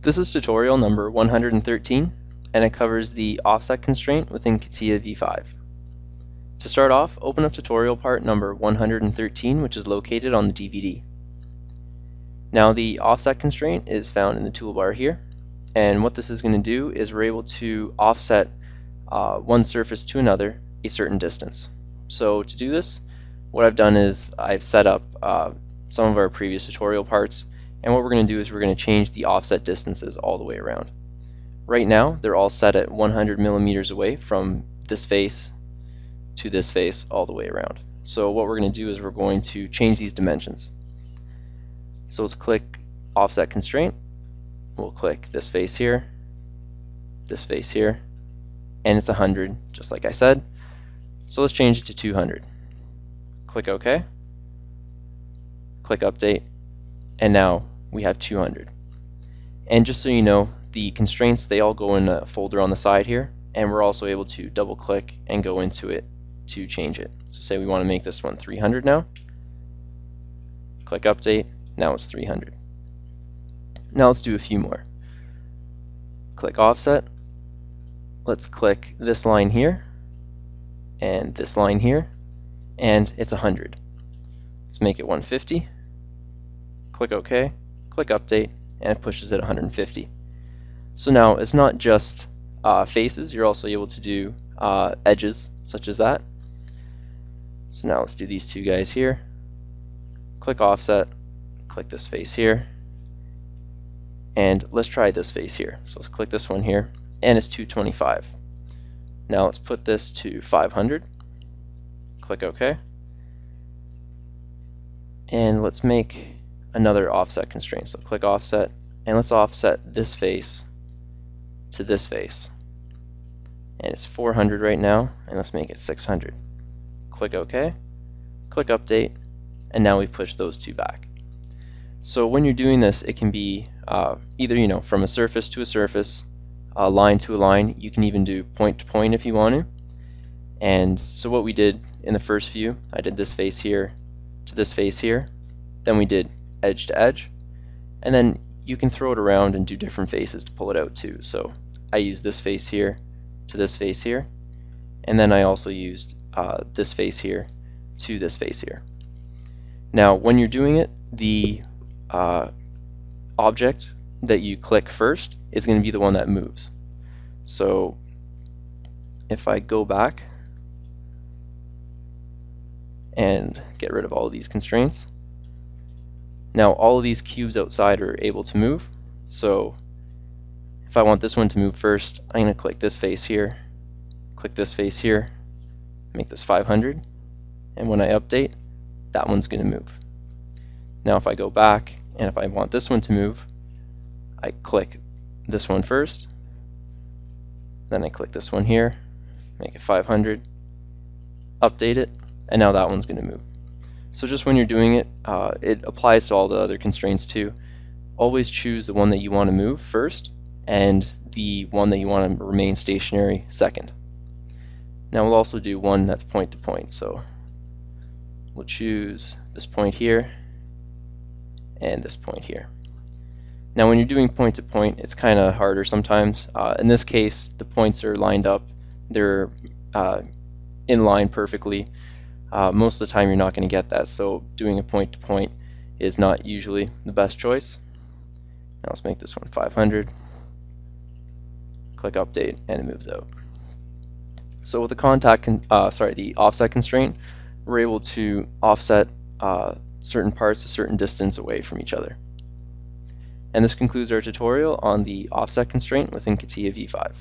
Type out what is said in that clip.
This is tutorial number 113, and it covers the offset constraint within Catia v5. To start off, open up tutorial part number 113, which is located on the DVD. Now the offset constraint is found in the toolbar here, and what this is going to do is we're able to offset one surface to another a certain distance. So to do this, what I've done is I've set up some of our previous tutorial parts, and what we're going to do is we're going to change the offset distances all the way around. Right now they're all set at 100 millimeters away from this face to this face all the way around. So what we're going to do is we're going to change these dimensions. So let's click offset constraint. We'll click this face here, and it's 100 just like I said. So let's change it to 200. Click OK, click update, and now we have 200. And just so you know, the constraints, they all go in a folder on the side here, and we're also able to double click and go into it to change it. So say we want to make this one 300 now. Click update, now it's 300. Now let's do a few more. Click offset. Let's click this line here and this line here, and it's 100. Let's make it 150. Click OK, click update, and it pushes it 150. So now it's not just faces, you're also able to do edges such as that. So now let's do these two guys here. Click offset, click this face here, and let's try this face here. So let's click this one here, and it's 225. Now let's put this to 500. Click OK. And let's make another offset constraint. So click offset, and let's offset this face to this face. And it's 400 right now, and let's make it 600. Click OK, click update, and now we've pushed those two back. So when you're doing this, it can be either from a surface to a surface, a line to a line. You can even do point to point if you want to. And so what we did in the first view, I did this face here to this face here, then we did edge to edge, and then you can throw it around and do different faces to pull it out too. So I used this face here to this face here, and then I also used this face here to this face here. Now when you're doing it, the object that you click first is going to be the one that moves. So if I go back and get rid of all of these constraints, now all of these cubes outside are able to move. So if I want this one to move first, I'm going to click this face here, click this face here, make this 500, and when I update, that one's going to move. Now if I go back and if I want this one to move, I click this one first, then I click this one here, make it 500, update it, and now that one's going to move. So just when you're doing it, it applies to all the other constraints too. Always choose the one that you want to move first and the one that you want to remain stationary second. Now we'll also do one that's point to point. So we'll choose this point here and this point here. Now when you're doing point to point, it's kind of harder sometimes. In this case, the points are lined up. They're in line perfectly. Most of the time you're not going to get that, so doing a point to point is not usually the best choice. Now let's make this one 500. Click update, and it moves out. So with the offset constraint, we're able to offset certain parts a certain distance away from each other. And this concludes our tutorial on the offset constraint within Catia v5.